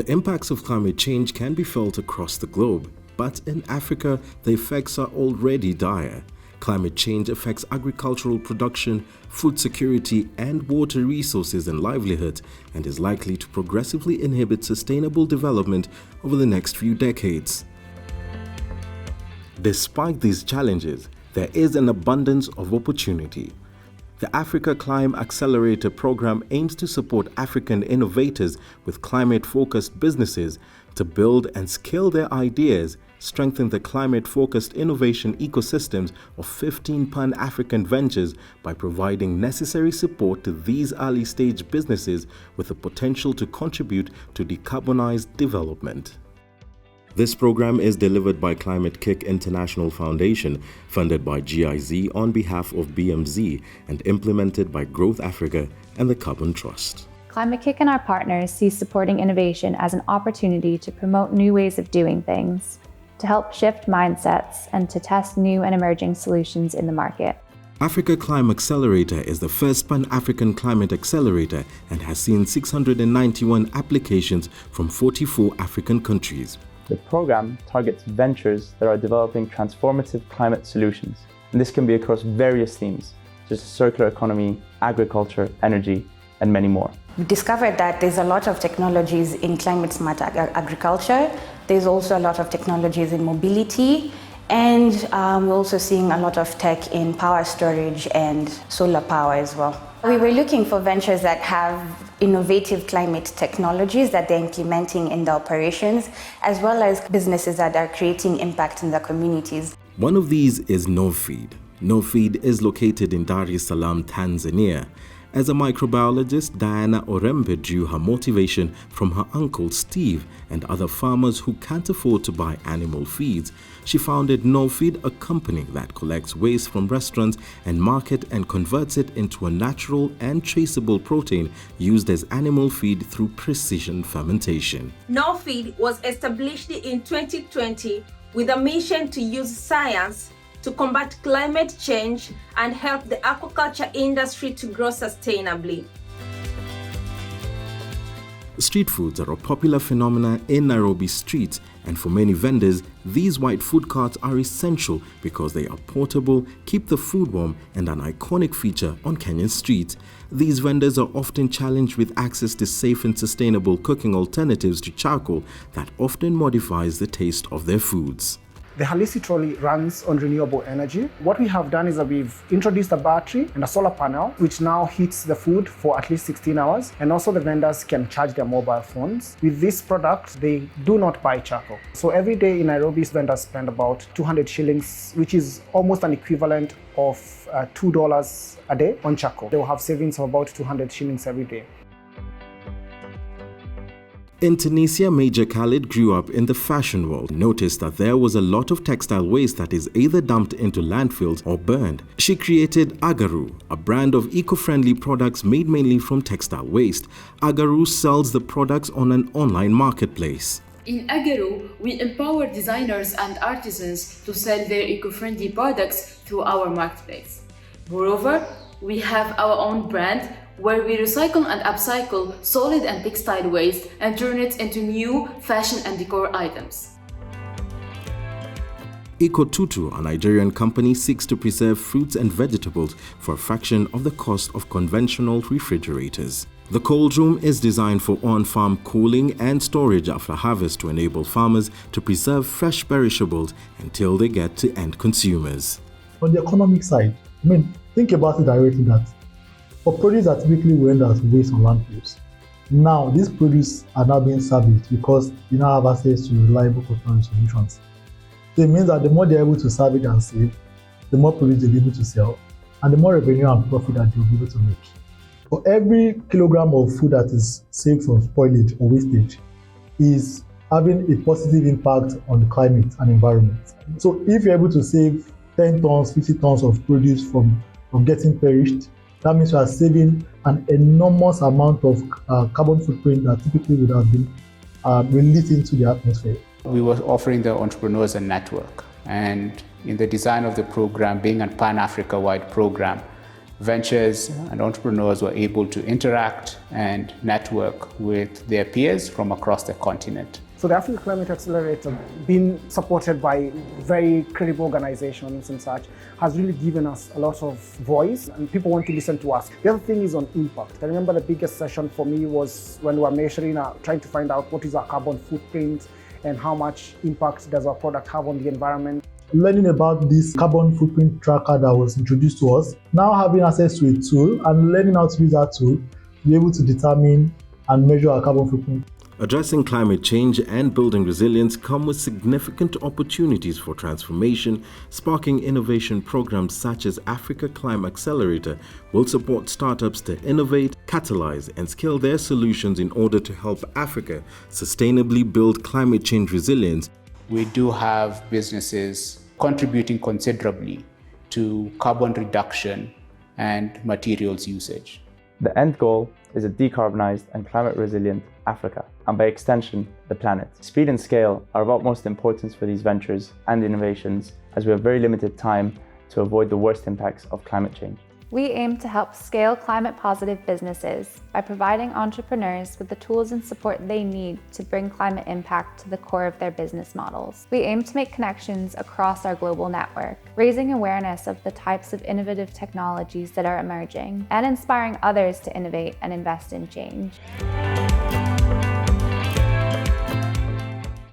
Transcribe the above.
The impacts of climate change can be felt across the globe, but in Africa, the effects are already dire. Climate change affects agricultural production, food security, and water resources and livelihood, and is likely to progressively inhibit sustainable development over the next few decades. Despite these challenges, there is an abundance of opportunity. The Africa ClimAccelerator program aims to support African innovators with climate-focused businesses to build and scale their ideas, strengthen the climate-focused innovation ecosystems of 15 Pan-African ventures by providing necessary support to these early-stage businesses with the potential to contribute to decarbonized development. This program is delivered by Climate Kick International Foundation, funded by GIZ on behalf of BMZ and implemented by Growth Africa and the Carbon Trust. Climate Kick and our partners see supporting innovation as an opportunity to promote new ways of doing things, to help shift mindsets, and to test new and emerging solutions in the market. Africa ClimAccelerator is the first Pan-African climate accelerator and has seen 691 applications from 44 African countries. The program targets ventures that are developing transformative climate solutions, and this can be across various themes, such as circular economy, agriculture, energy, and many more. We discovered that there's a lot of technologies in climate-smart agriculture. There's also a lot of technologies in mobility, and we're also seeing a lot of tech in power storage and solar power as well. We were looking for ventures that have innovative climate technologies that they're implementing in the operations, as well as businesses that are creating impact in the communities. One of these is NoFeed. NoFeed is located in Dar es Salaam, Tanzania. As a microbiologist, Diana Orembe drew her motivation from her uncle Steve and other farmers who can't afford to buy animal feeds. She founded NoFeed, a company that collects waste from restaurants and market and converts it into a natural and traceable protein used as animal feed through precision fermentation. NoFeed was established in 2020 with a mission to use science to combat climate change and help the aquaculture industry to grow sustainably. Street foods are a popular phenomenon in Nairobi streets, and for many vendors, these white food carts are essential because they are portable, keep the food warm, and an iconic feature on Kenyan streets. These vendors are often challenged with access to safe and sustainable cooking alternatives to charcoal that often modifies the taste of their foods. The Halisi trolley runs on renewable energy. What we have done is that we've introduced a battery and a solar panel, which now heats the food for at least 16 hours. And also the vendors can charge their mobile phones. With this product, they do not buy charcoal. So every day in Nairobi, vendors spend about 200 shillings, which is almost an equivalent of $2 a day on charcoal. They will have savings of about 200 shillings every day. In Tunisia, Major Khalid grew up in the fashion world and noticed that there was a lot of textile waste that is either dumped into landfills or burned. She created Agaru, a brand of eco-friendly products made mainly from textile waste. Agaru sells the products on an online marketplace. In Agaru, we empower designers and artisans to sell their eco-friendly products through our marketplace. Moreover, we have our own brand where we recycle and upcycle solid and textile waste and turn it into new fashion and decor items. Ecotutu, a Nigerian company, seeks to preserve fruits and vegetables for a fraction of the cost of conventional refrigerators. The cold room is designed for on-farm cooling and storage after harvest to enable farmers to preserve fresh perishables until they get to end consumers. On the economic side, think about it directly that for produce that typically will end as waste on landfills, now these produce are now being salvaged because you now have access to reliable container solutions. So it means that the more they're able to salvage and save, the more produce they'll be able to sell, and the more revenue and profit that they'll be able to make. For every kilogram of food that is saved from spoilage or wastage is having a positive impact on the climate and environment. So if you're able to save 10 tons, 50 tons of produce from getting perished, that means you are saving an enormous amount of carbon footprint that typically would have been released into the atmosphere. We were offering the entrepreneurs a network, and in the design of the program, being a Pan-Africa-wide program, ventures and entrepreneurs were able to interact and network with their peers from across the continent. So the Africa Climate Accelerator, being supported by very credible organizations and such, has really given us a lot of voice and people want to listen to us. The other thing is on impact. I remember the biggest session for me was when we were measuring, trying to find out what is our carbon footprint and how much impact does our product have on the environment. Learning about this carbon footprint tracker that was introduced to us, now having access to a tool and learning how to use that tool to be able to determine and measure our carbon footprint. Addressing climate change and building resilience come with significant opportunities for transformation. Sparking innovation programs such as Africa ClimAccelerator will support startups to innovate, catalyze, and scale their solutions in order to help Africa sustainably build climate change resilience. We do have businesses contributing considerably to carbon reduction and materials usage. The end goal is a decarbonized and climate-resilient Africa, and by extension, the planet. Speed and scale are of utmost importance for these ventures and innovations, as we have very limited time to avoid the worst impacts of climate change. We aim to help scale climate-positive businesses by providing entrepreneurs with the tools and support they need to bring climate impact to the core of their business models. We aim to make connections across our global network, raising awareness of the types of innovative technologies that are emerging, and inspiring others to innovate and invest in change.